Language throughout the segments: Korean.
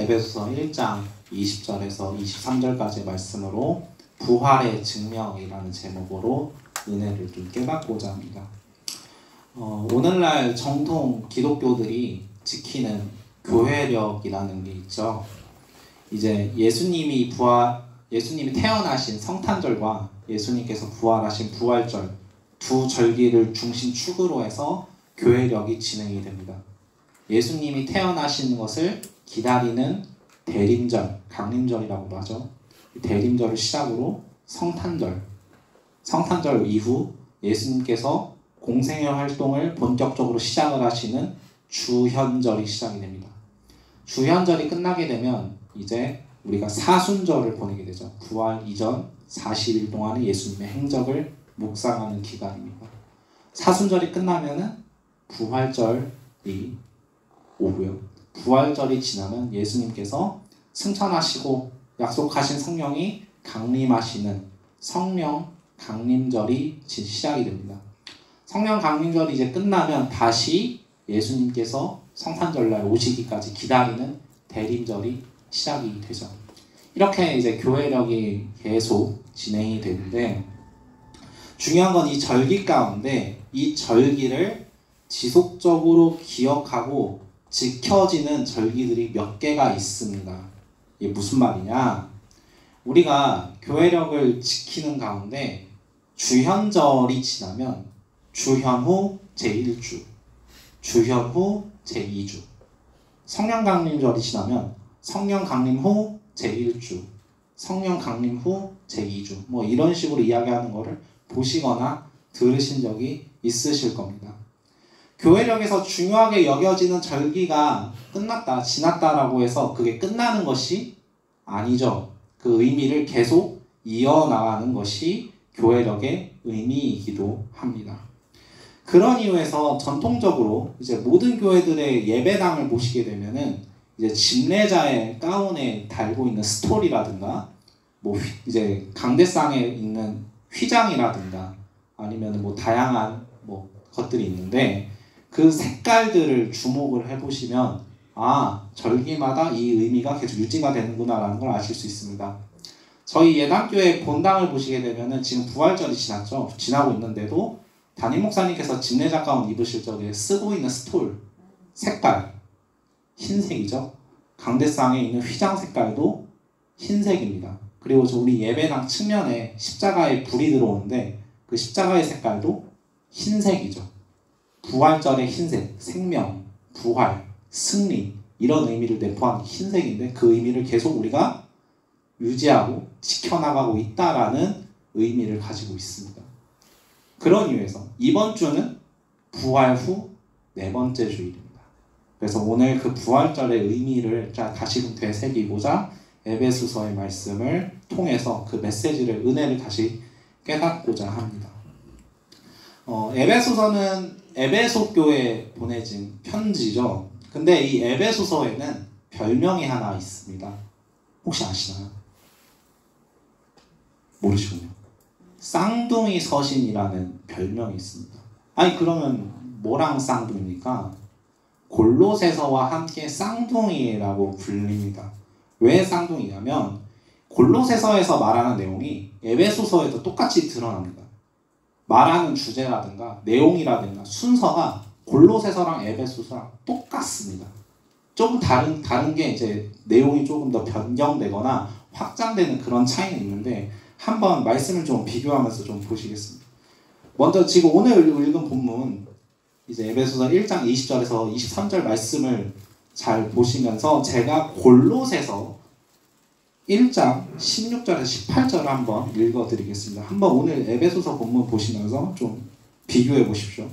에베소서 1장 20절에서 23절까지의 말씀으로 부활의 증명이라는 제목으로 은혜를 좀 깨닫고자 합니다. 오늘날 정통 기독교들이 지키는 교회력이라는 게 있죠. 이제 예수님이 태어나신 성탄절과 예수님께서 부활하신 부활절 두 절기를 중심 축으로 해서 교회력이 진행이 됩니다. 예수님이 태어나시는 것을 기다리는 대림절, 강림절이라고도 하죠. 대림절을 시작으로 성탄절 이후 예수님께서 공생애 활동을 본격적으로 시작을 하시는 주현절이 시작이 됩니다. 주현절이 끝나게 되면 이제 우리가 사순절을 보내게 되죠. 부활 이전 40일 동안의 예수님의 행적을 묵상하는 기간입니다. 사순절이 끝나면은 부활절이 오고요. 부활절이 지나면 예수님께서 승천하시고 약속하신 성령이 강림하시는 성령 강림절이 시작이 됩니다. 성령 강림절이 이제 끝나면 다시 예수님께서 성탄절날 오시기까지 기다리는 대림절이 시작이 되죠. 이렇게 이제 교회력이 계속 진행이 되는데, 중요한 건 이 절기 가운데 이 절기를 지속적으로 기억하고 지켜지는 절기들이 몇 개가 있습니다. 이게 무슨 말이냐? 우리가 교회력을 지키는 가운데 주현절이 지나면 주현 후 제1주, 주현 후 제2주, 성령 강림절이 지나면 성령 강림 후 제1주, 성령 강림 후 제2주, 뭐 이런 식으로 이야기하는 거를 보시거나 들으신 적이 있으실 겁니다. 교회력에서 중요하게 여겨지는 절기가 끝났다, 지났다라고 해서 그게 끝나는 것이 아니죠. 그 의미를 계속 이어나가는 것이 교회력의 의미이기도 합니다. 그런 이유에서 전통적으로 이제 모든 교회들의 예배당을 보시게 되면은 이제 집례자의 가운에 달고 있는 스토리라든가, 뭐 이제 강대상에 있는 휘장이라든가, 아니면 뭐 다양한 뭐 것들이 있는데, 그 색깔들을 주목을 해보시면 절기마다 이 의미가 계속 유지가 되는구나라는 걸 아실 수 있습니다. 저희 예당교회 본당을 보시게 되면은 지금 부활절이 지나고 있는데도 담임 목사님께서 집례자 가운 입으실 적에 쓰고 있는 스톨 색깔 흰색이죠. 강대상에 있는 휘장 색깔도 흰색입니다. 그리고 우리 예배당 측면에 십자가의 불이 들어오는데 그 십자가의 색깔도 흰색이죠. 부활절의 흰색, 생명, 부활, 승리, 이런 의미를 내포한 흰색인데 그 의미를 계속 우리가 유지하고 지켜나가고 있다라는 의미를 가지고 있습니다. 그런 이유에서 이번 주는 부활 후 네 번째 주일입니다. 그래서 오늘 그 부활절의 의미를 다시금 되새기고자 에베소서의 말씀을 통해서 그 메시지를, 은혜를 다시 깨닫고자 합니다. 에베소서는 에베소 교회에 보내진 편지죠. 근데 이 에베소서에는 별명이 하나 있습니다. 혹시 아시나요? 모르시군요. 쌍둥이 서신이라는 별명이 있습니다. 아니 그러면 뭐랑 쌍둥이입니까? 골로새서와 함께 쌍둥이라고 불립니다. 왜 쌍둥이냐면 골로새서에서 말하는 내용이 에베소서에도 똑같이 드러납니다. 말하는 주제라든가 내용이라든가 순서가 골로새서랑 에베소서랑 똑같습니다. 조금 다른 게 이제 내용이 조금 더 변경되거나 확장되는 그런 차이는 있는데, 한번 말씀을 좀 비교하면서 좀 보시겠습니다. 먼저 지금 오늘 읽은 본문 이제 에베소서 1장 20절에서 23절 말씀을 잘 보시면서 제가 골로새서 1장 16절에서 18절을 한번 읽어드리겠습니다. 한번 오늘 에베소서 본문 보시면서 좀 비교해 보십시오.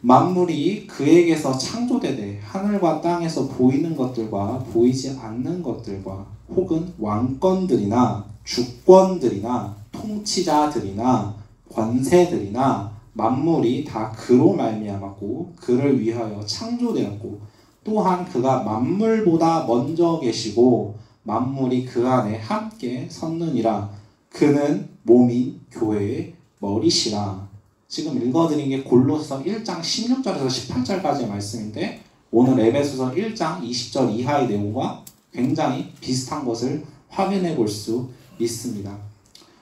만물이 그에게서 창조되되 하늘과 땅에서 보이는 것들과 보이지 않는 것들과 혹은 왕권들이나 주권들이나 통치자들이나 권세들이나 만물이 다 그로 말미암았고 그를 위하여 창조되었고 또한 그가 만물보다 먼저 계시고 만물이 그 안에 함께 섰느니라. 그는 몸인 교회의 머리시라. 지금 읽어드린 게 골로새서 1장 16절에서 18절까지의 말씀인데 오늘 에베소서 1장 20절 이하의 내용과 굉장히 비슷한 것을 확인해 볼 수 있습니다.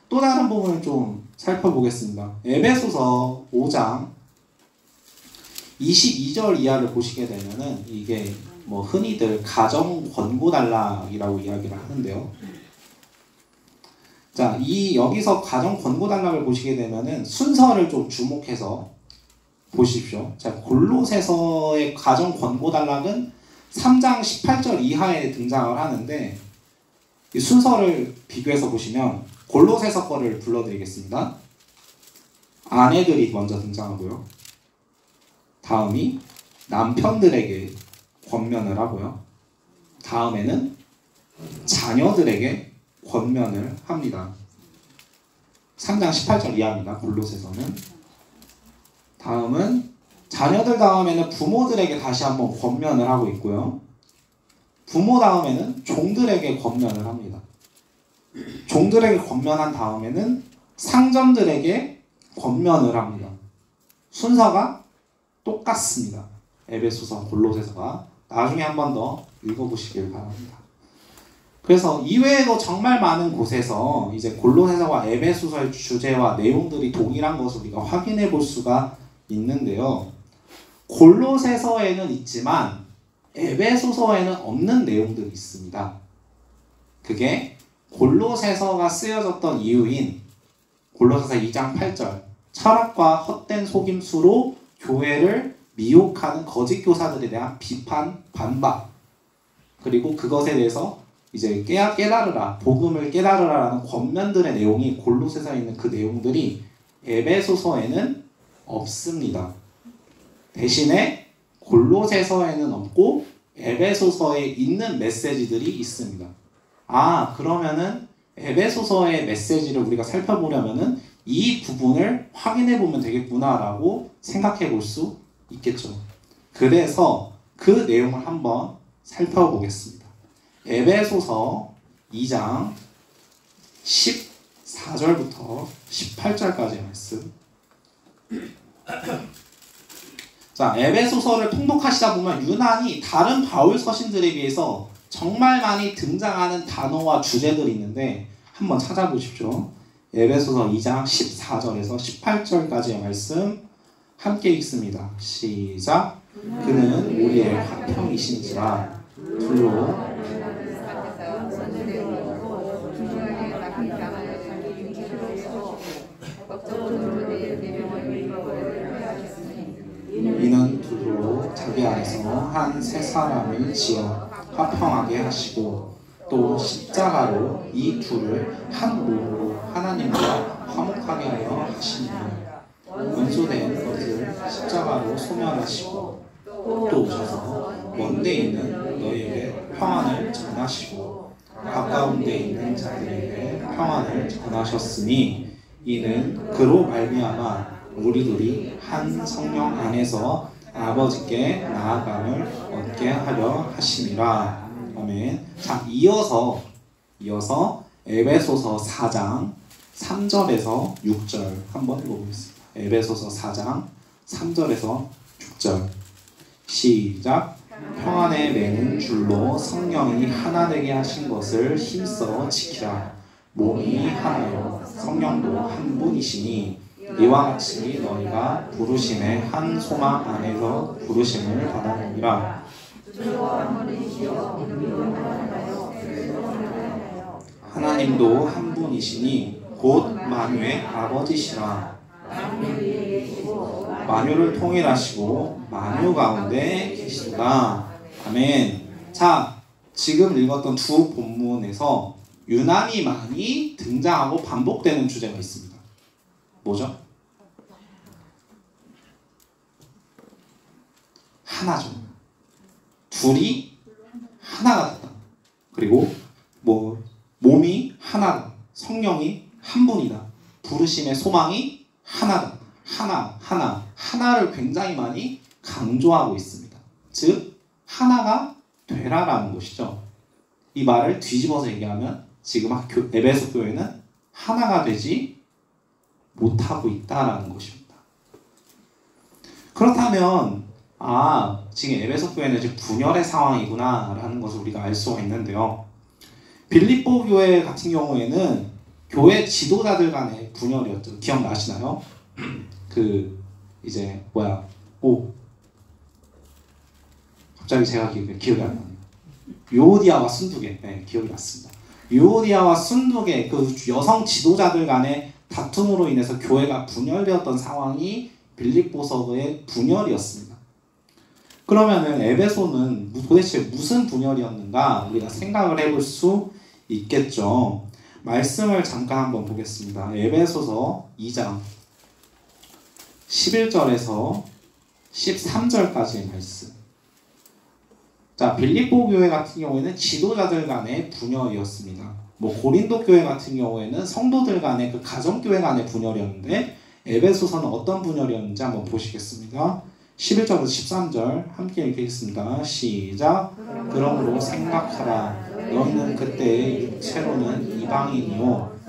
또 다른 부분을 좀 살펴보겠습니다. 에베소서 5장 22절 이하를 보시게 되면은 이게 뭐 흔히들 가정 권고단락이라고 이야기를 하는데요. 자, 여기서 가정 권고단락을 보시게 되면은 순서를 좀 주목해서 보십시오. 자, 골로새서의 가정 권고단락은 3장 18절 이하에 등장을 하는데 이 순서를 비교해서 보시면 골로새서 거를 불러드리겠습니다. 아내들이 먼저 등장하고요. 다음이 남편들에게 권면을 하고요. 다음에는 자녀들에게 권면을 합니다. 3장 18절 이하입니다. 골로새서는. 다음은 자녀들 다음에는 부모들에게 다시 한번 권면을 하고 있고요. 부모 다음에는 종들에게 권면을 합니다. 종들에게 권면한 다음에는 상점들에게 권면을 합니다. 순서가 똑같습니다. 에베소서, 골로새서가. 나중에 한 번 더 읽어보시길 바랍니다. 그래서 이외에도 정말 많은 곳에서 이제 골로새서와 에베소서의 주제와 내용들이 동일한 것을 우리가 확인해 볼 수가 있는데요. 골로새서에는 있지만 에베소서에는 없는 내용들이 있습니다. 그게 골로새서가 쓰여졌던 이유인 골로새서 2장 8절 철학과 헛된 속임수로 교회를 미혹하는 거짓 교사들에 대한 비판, 반박, 그리고 그것에 대해서 이제 깨달으라, 복음을 깨달으라라는 권면들의 내용이 골로새서에 있는 그 내용들이 에베소서에는 없습니다. 대신에 골로새서에는 없고 에베소서에 있는 메시지들이 있습니다. 아, 그러면은 에베소서의 메시지를 우리가 살펴보려면은 이 부분을 확인해 보면 되겠구나라고 생각해 볼 수 있겠죠. 그래서 그 내용을 한번 살펴보겠습니다. 에베소서 2장 14절부터 18절까지의 말씀. 자, 에베소서를 통독하시다 보면 유난히 다른 바울 서신들에 비해서 정말 많이 등장하는 단어와 주제들이 있는데 한번 찾아보십시오. 에베소서 2장 14절에서 18절까지의 말씀 함께 읽습니다. 시작. 그는 우리의 화평이신지라 둘로 이는 두로 자기 안에서 한 세 사람을 지어 화평하게 하시고 또 십자가로 이 둘을 한 몸으로 하나님과 화목하게 하여 하시니 원소된 것을 십자가로 소멸하시고 또 오셔서 먼데 있는 너희에게 평안을 전하시고 가까운 데 있는 자들에게 평안을 전하셨으니 이는 그로 말미암아 우리들이 한 성령 안에서 아버지께 나아감을 얻게 하려 하심이라. 아멘. 자, 이어서 에베소서 4장 3절에서 6절 한번 읽어보겠습니다. 에베소서 4장 3절에서 6절 시작. 평안에 매는 줄로 성령이 하나 되게 하신 것을 힘써 지키라. 몸이 하나요 성령도 한 분이시니 이와 같이 너희가 부르심의 한 소망 안에서 부르심을 받았느니라. 하나님도 한 분이시니 곧 만유의 아버지시라. 만유를 통일하시고 만유 가운데 계시도다. 아멘. 자, 지금 읽었던 두 본문에서 유난히 많이 등장하고 반복되는 주제가 있습니다. 뭐죠? 하나죠. 둘이 하나가 됐다. 그리고 몸이 하나다. 성령이 한 분이다. 부르심의 소망이 하나다. 하나를 굉장히 많이 강조하고 있습니다. 즉 하나가 되라라는 것이죠. 이 말을 뒤집어서 얘기하면 지금 에베소 교회는 하나가 되지 못하고 있다라는 것입니다. 그렇다면 지금 에베소 교회는 지금 분열의 상황이구나 라는 것을 우리가 알 수가 있는데요. 빌립보 교회 같은 경우에는 교회 지도자들 간의 분열이었죠. 기억나시나요? 갑자기 제가 기억이 안 나네요. 유오디아와 순두계, 네, 기억이 났습니다. 유오디아와 순두계 그 여성 지도자들 간의 다툼으로 인해서 교회가 분열되었던 상황이 빌립보서의 분열이었습니다. 그러면은 에베소는 도대체 무슨 분열이었는가 우리가 생각을 해볼 수 있겠죠. 말씀을 잠깐 한번 보겠습니다. 에베소서 2장 11절에서 13절까지의 말씀. 자, 빌립보 교회 같은 경우에는 지도자들 간의 분열이었습니다. 고린도 교회 같은 경우에는 성도들 간의 그 가정교회 간의 분열이었는데 에베소서는 어떤 분열이었는지 한번 보시겠습니다. 11절에서 13절 함께 읽겠습니다. 시작. 그러므로 생각하라. 너희는 그때 육체로는 이방인이요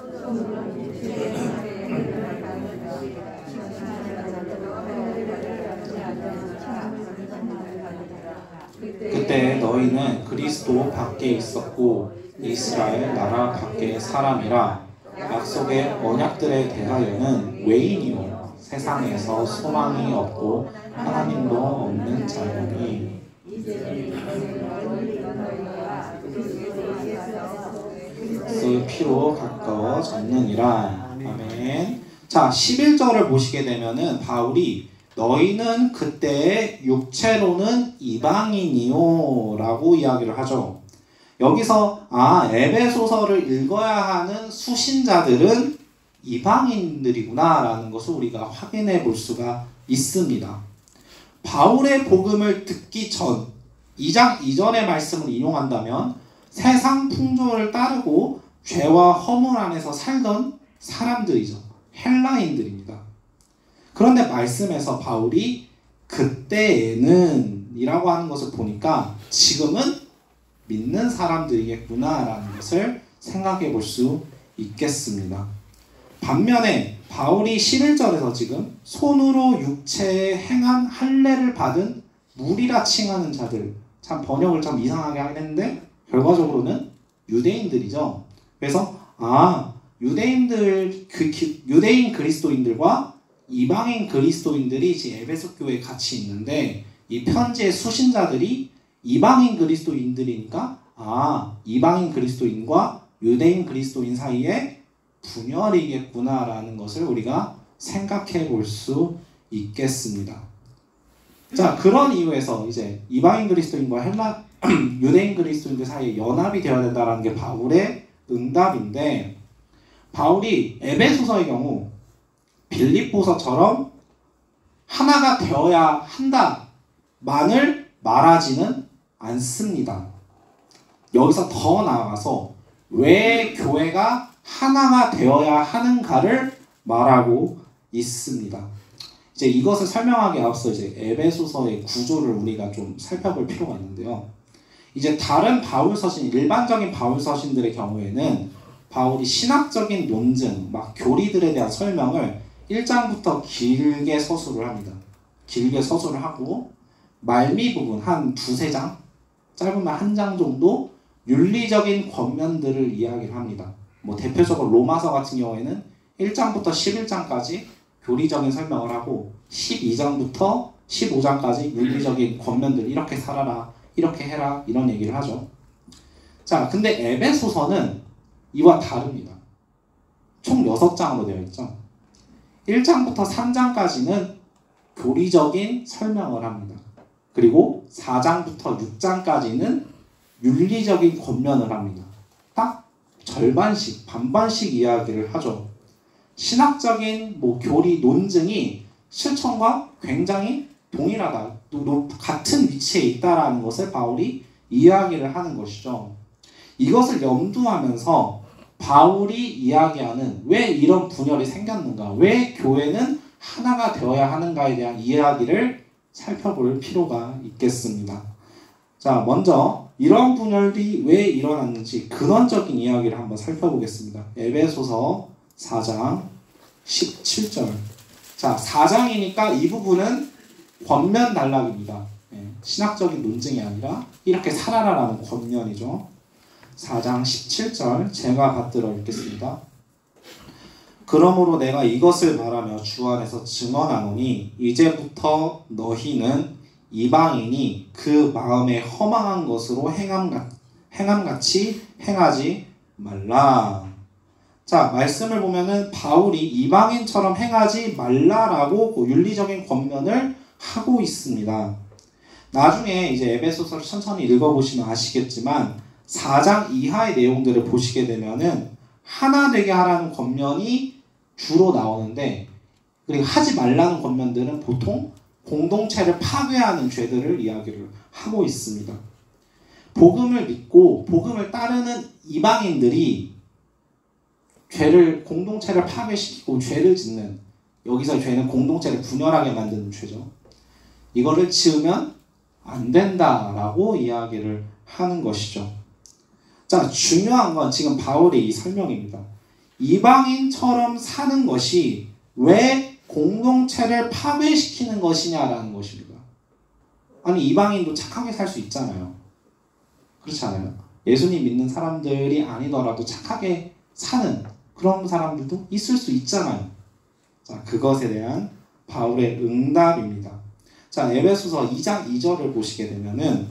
그때 너희는 그리스도 밖에 있었고 이스라엘 나라 밖의 사람이라. 약속의 언약들에 대하여는 외인이요 세상에서 소망이 없고 하나님도 없는 자이니 그 피로 가까워졌느니라. 아멘. 자, 11절을 보시게 되면은 바울이 너희는 그때 육체로는 이방인이요 라고 이야기를 하죠. 여기서 에베소서를 읽어야 하는 수신자들은 이방인들이구나 라는 것을 우리가 확인해 볼 수가 있습니다. 바울의 복음을 듣기 전 2장 이전의 말씀을 인용한다면 세상 풍조를 따르고 죄와 허물 안에서 살던 사람들이죠. 헬라인들입니다. 그런데 말씀에서 바울이 그때에는 이라고 하는 것을 보니까 지금은 믿는 사람들이겠구나 라는 것을 생각해 볼 수 있겠습니다. 반면에 바울이 11절에서 지금 손으로 육체에 행한 할례를 받은 무리라 칭하는 자들, 참 번역을 좀 이상하게 하긴 했는데 결과적으로는 유대인들이죠. 그래서 유대인 그리스도인들과 이방인 그리스도인들이 지금 에베소 교회에 같이 있는데 이 편지의 수신자들이 이방인 그리스도인들이니까 이방인 그리스도인과 유대인 그리스도인 사이에 분열이겠구나라는 것을 우리가 생각해 볼 수 있겠습니다. 자, 그런 이유에서 이제 이방인 그리스도인과 유대인 그리스도인들 사이에 연합이 되어야 된다는 게 바울의 응답인데 바울이 에베소서의 경우 빌립보서처럼 하나가 되어야 한다만을 말하지는 않습니다. 여기서 더 나아가서 왜 교회가 하나가 되어야 하는가를 말하고 있습니다. 이제 이것을 설명하기 앞서 이제 에베소서의 구조를 우리가 좀 살펴볼 필요가 있는데요. 이제 다른 바울 서신, 일반적인 바울 서신들의 경우에는 바울이 신학적인 논증, 교리들에 대한 설명을 1장부터 길게 서술을 합니다. 길게 서술을 하고 말미 부분 한 두세 장, 짧으면 한 장 정도 윤리적인 권면들을 이야기를 합니다. 대표적으로 로마서 같은 경우에는 1장부터 11장까지 교리적인 설명을 하고 12장부터 15장까지 윤리적인 권면들, 이렇게 살아라, 이렇게 해라, 이런 얘기를 하죠. 자, 근데 에베소서는 이와 다릅니다. 총 6장으로 되어 있죠. 1장부터 3장까지는 교리적인 설명을 합니다. 그리고 4장부터 6장까지는 윤리적인 권면을 합니다. 딱 절반씩, 반반씩 이야기를 하죠. 신학적인 교리 논증이 실천과 굉장히 동일하다, 같은 위치에 있다라는 것을 바울이 이야기를 하는 것이죠. 이것을 염두하면서 바울이 이야기하는 왜 이런 분열이 생겼는가, 왜 교회는 하나가 되어야 하는가에 대한 이야기를 살펴볼 필요가 있겠습니다. 자, 먼저 이런 분열이 왜 일어났는지 근원적인 이야기를 한번 살펴보겠습니다. 에베소서 4장 17절. 자, 4장이니까 이 부분은 권면 단락입니다. 신학적인 논증이 아니라 이렇게 살아라라는 권면이죠. 4장 17절 제가 받들어 읽겠습니다. 그러므로 내가 이것을 말하며 주 안에서 증언하노니 이제부터 너희는 이방인이 그 마음에 허망한 것으로 행함같이 행하지 말라. 자, 말씀을 보면은 바울이 이방인처럼 행하지 말라라고 윤리적인 권면을 하고 있습니다. 나중에 이제 에베소서를 천천히 읽어보시면 아시겠지만 4장 이하의 내용들을 보시게 되면은 하나 되게 하라는 권면이 주로 나오는데, 그리고 하지 말라는 권면들은 보통 공동체를 파괴하는 죄들을 이야기를 하고 있습니다. 복음을 믿고 복음을 따르는 이방인들이 공동체를 파괴시키고 죄를 짓는, 여기서 죄는 공동체를 분열하게 만드는 죄죠. 이거를 지으면 안 된다라고 이야기를 하는 것이죠. 자, 중요한 건 지금 바울의 이 설명입니다. 이방인처럼 사는 것이 왜 공동체를 파괴시키는 것이냐라는 것입니다. 아니, 이방인도 착하게 살 수 있잖아요. 그렇지 않아요? 예수님 믿는 사람들이 아니더라도 착하게 사는 그런 사람들도 있을 수 있잖아요. 자, 그것에 대한 바울의 응답입니다. 자, 에베소서 2장 2절을 보시게 되면은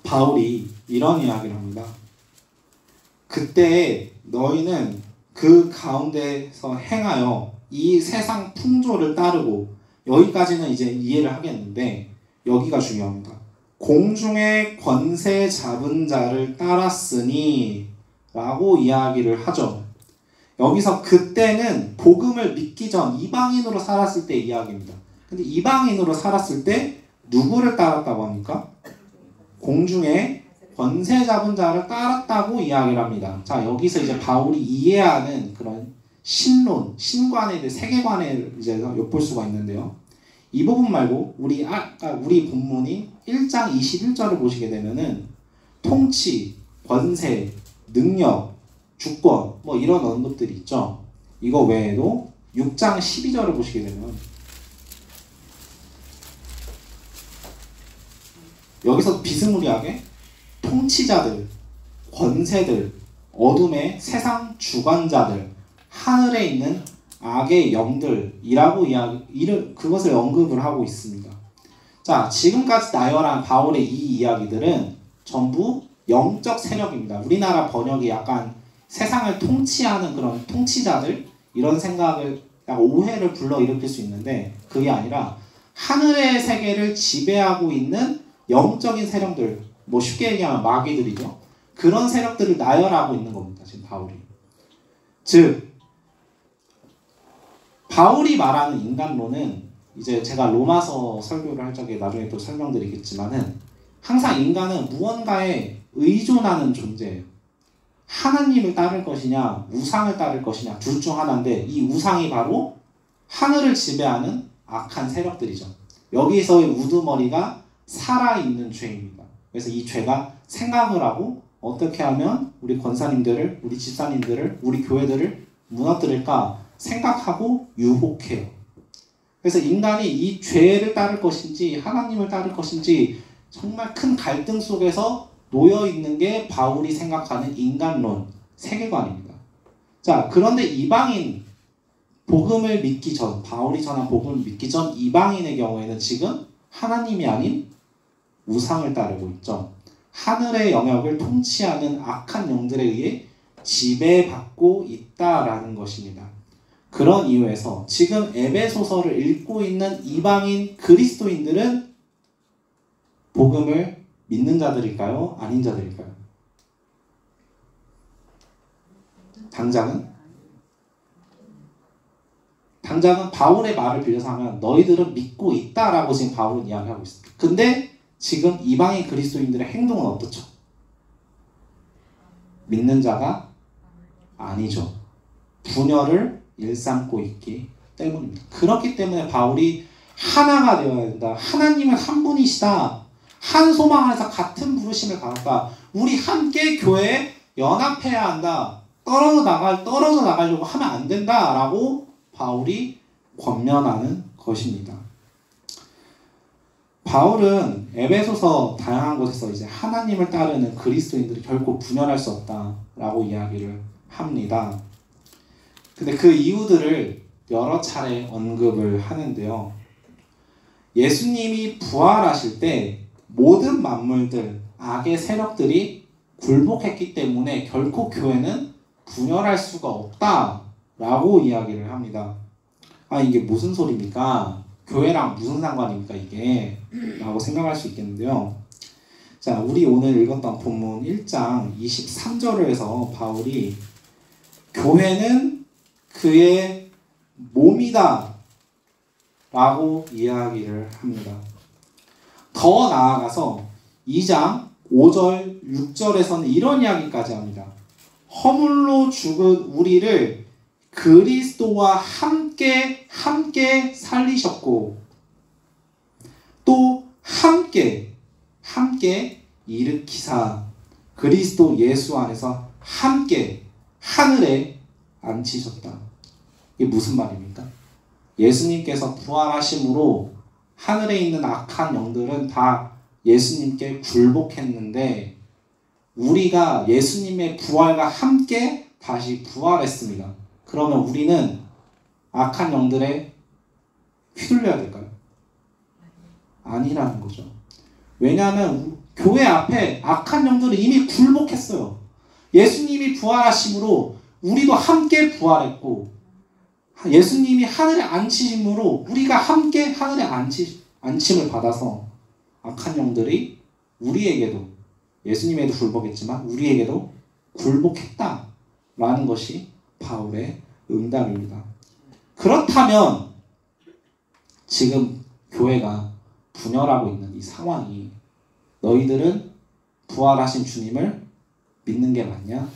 바울이 이런 이야기를 합니다. 그때 너희는 그 가운데서 행하여 이 세상 풍조를 따르고, 여기까지는 이제 이해를 하겠는데 여기가 중요합니다. 공중의 권세 잡은 자를 따랐으니 라고 이야기를 하죠. 여기서 그때는 복음을 믿기 전 이방인으로 살았을 때 이야기입니다. 근데 이방인으로 살았을 때 누구를 따랐다고 합니까? 공중의 권세 잡은 자를 따랐다고 이야기를 합니다. 자, 여기서 이제 바울이 이해하는 그런 신론, 신관에 대해 세계관에 이제 엿볼 수가 있는데요. 이 부분 말고 우리 본문인 1장 21절을 보시게 되면은 통치, 권세, 능력, 주권 뭐 이런 언급들이 있죠. 이거 외에도 6장 12절을 보시게 되면 여기서 비스무리하게 통치자들, 권세들, 어둠의 세상 주관자들, 하늘에 있는 악의 영들이라고 그것을 언급을 하고 있습니다. 자, 지금까지 나열한 바울의 이 이야기들은 전부 영적 세력입니다. 우리나라 번역이 약간 세상을 통치하는 그런 통치자들, 이런 생각을, 약간 오해를 불러일으킬 수 있는데 그게 아니라 하늘의 세계를 지배하고 있는 영적인 세력들, 뭐 쉽게 얘기하면 마귀들이죠. 그런 세력들을 나열하고 있는 겁니다. 지금 바울이. 즉 바울이 말하는 인간론은, 이제 제가 로마서 설교를 할 적에 나중에 또 설명드리겠지만은, 항상 인간은 무언가에 의존하는 존재예요. 하나님을 따를 것이냐 우상을 따를 것이냐 둘 중 하나인데, 이 우상이 바로 하늘을 지배하는 악한 세력들이죠. 여기서의 우두머리가 살아있는 죄입니다. 그래서 이 죄가 생각을 하고 어떻게 하면 우리 권사님들을, 우리 집사님들을, 우리 교회들을 무너뜨릴까 생각하고 유혹해요. 그래서 인간이 이 죄를 따를 것인지 하나님을 따를 것인지 정말 큰 갈등 속에서 놓여있는 게 바울이 생각하는 인간론, 세계관입니다. 자, 그런데 이방인, 복음을 믿기 전, 바울이 전한 복음을 믿기 전 이방인의 경우에는 지금 하나님이 아닌 우상을 따르고 있죠. 하늘의 영역을 통치하는 악한 영들에 의해 지배받고 있다라는 것입니다. 그런 이유에서 지금 에베소서를 읽고 있는 이방인 그리스도인들은 복음을 믿는 자들일까요? 아닌 자들일까요? 당장은 바울의 말을 빌려서 하면 너희들은 믿고 있다라고 지금 바울은 이야기하고 있습니다. 근데 지금 이방인 그리스도인들의 행동은 어떻죠? 믿는 자가 아니죠. 분열을 일삼고 있기 때문입니다. 그렇기 때문에 바울이 하나가 되어야 된다. 하나님은 한 분이시다. 한 소망 안에서 같은 부르심을 받았다. 우리 함께 교회에 연합해야 한다. 떨어져 나가려고 하면 안 된다라고 바울이 권면하는 것입니다. 바울은 에베소서 다양한 곳에서 이제 하나님을 따르는 그리스도인들이 결코 분열할 수 없다라고 이야기를 합니다. 근데 그 이유들을 여러 차례 언급을 하는데요. 예수님이 부활하실 때 모든 만물들, 악의 세력들이 굴복했기 때문에 결코 교회는 분열할 수가 없다라고 이야기를 합니다. 아, 이게 무슨 소리입니까? 교회랑 무슨 상관입니까 이게? 라고 생각할 수 있겠는데요. 자, 우리 오늘 읽었던 본문 1장 23절을 해서 바울이 교회는 그의 몸이다 라고 이야기를 합니다. 더 나아가서 2장 5절 6절에서는 이런 이야기까지 합니다. 허물로 죽은 우리를 그리스도와 함께 살리셨고 또 함께 일으키사 그리스도 예수 안에서 함께 하늘에 앉히셨다. 이게 무슨 말입니까? 예수님께서 부활하심으로 하늘에 있는 악한 영들은 다 예수님께 굴복했는데 우리가 예수님의 부활과 함께 다시 부활했습니다. 그러면 우리는 악한 영들에 휘둘려야 될까요? 아니라는 거죠. 왜냐하면 교회 앞에 악한 영들은 이미 굴복했어요. 예수님이 부활하심으로 우리도 함께 부활했고 예수님이 하늘에 앉히심으로 우리가 함께 하늘에 앉힘을 받아서 악한 영들이 우리에게도 예수님에도 굴복했지만 우리에게도 굴복했다라는 것이 바울의 응답입니다. 그렇다면 지금 교회가 분열하고 있는 이 상황이 너희들은 부활하신 주님을 믿는 게 맞냐?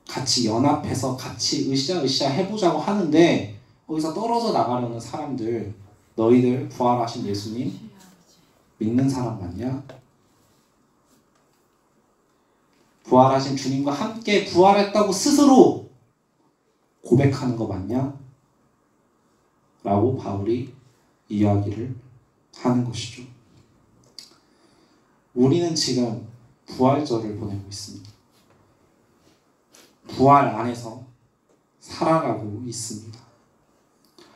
같이 연합해서 같이 으쌰으쌰 해보자고 하는데 거기서 떨어져 나가려는 사람들 너희들 부활하신 예수님 믿는 사람 맞냐? 부활하신 주님과 함께 부활했다고 스스로 고백하는 거 맞냐? 라고 바울이 이야기를 하는 것이죠. 우리는 지금 부활절을 보내고 있습니다. 부활 안에서 살아가고 있습니다.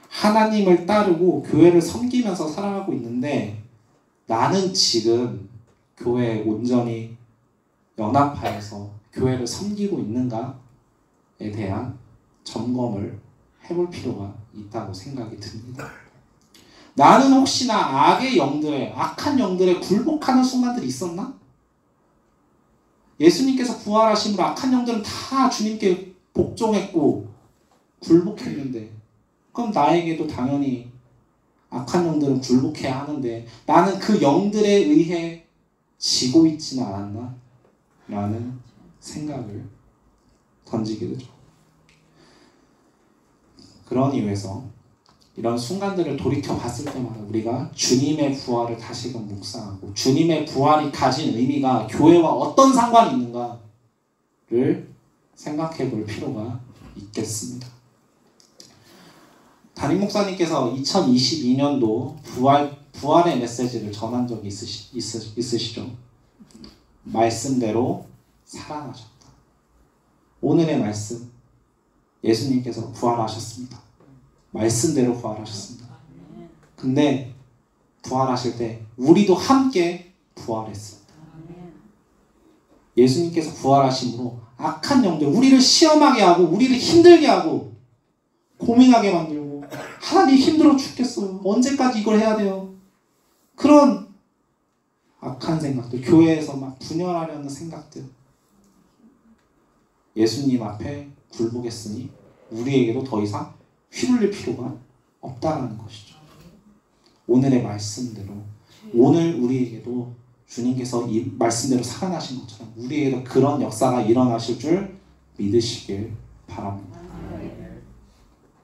하나님을 따르고 교회를 섬기면서 살아가고 있는데 나는 지금 교회에 온전히 연합하여서 교회를 섬기고 있는가에 대한 점검을 해볼 필요가 있다고 생각이 듭니다. 나는 혹시나 악의 영들의 악한 영들에 굴복하는 순간들이 있었나? 예수님께서 부활하심으로 악한 영들은 다 주님께 복종했고 굴복했는데 그럼 나에게도 당연히 악한 영들은 굴복해야 하는데 나는 그 영들에 의해 지고 있지는 않았나? 라는 생각을 던지게 되죠. 그런 이유에서 이런 순간들을 돌이켜 봤을 때마다 우리가 주님의 부활을 다시금 묵상하고 주님의 부활이 가진 의미가 교회와 어떤 상관이 있는가를 생각해 볼 필요가 있겠습니다. 담임 목사님께서 2022년도 부활의 메시지를 전한 적이 있으시죠? 말씀대로 살아나셨다. 오늘의 말씀 예수님께서 부활하셨습니다. 말씀대로 부활하셨습니다. 근데 부활하실 때 우리도 함께 부활했습니다. 예수님께서 부활하심으로 악한 영들, 우리를 시험하게 하고 우리를 힘들게 하고 고민하게 만들고 하나님 힘들어 죽겠어요. 언제까지 이걸 해야 돼요? 그런 악한 생각들, 교회에서 막 분열하려는 생각들 예수님 앞에 굴복했으니 우리에게도 더 이상 휘둘릴 필요가 없다는 것이죠. 오늘의 말씀대로 오늘 우리에게도 주님께서 이 말씀대로 살아나신 것처럼 우리에게도 그런 역사가 일어나실 줄 믿으시길 바랍니다.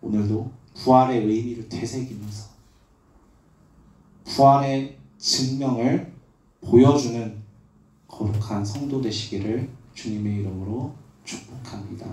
오늘도 부활의 의미를 되새기면서 부활의 증명을 보여주는 거룩한 성도 되시기를 주님의 이름으로 축복합니다.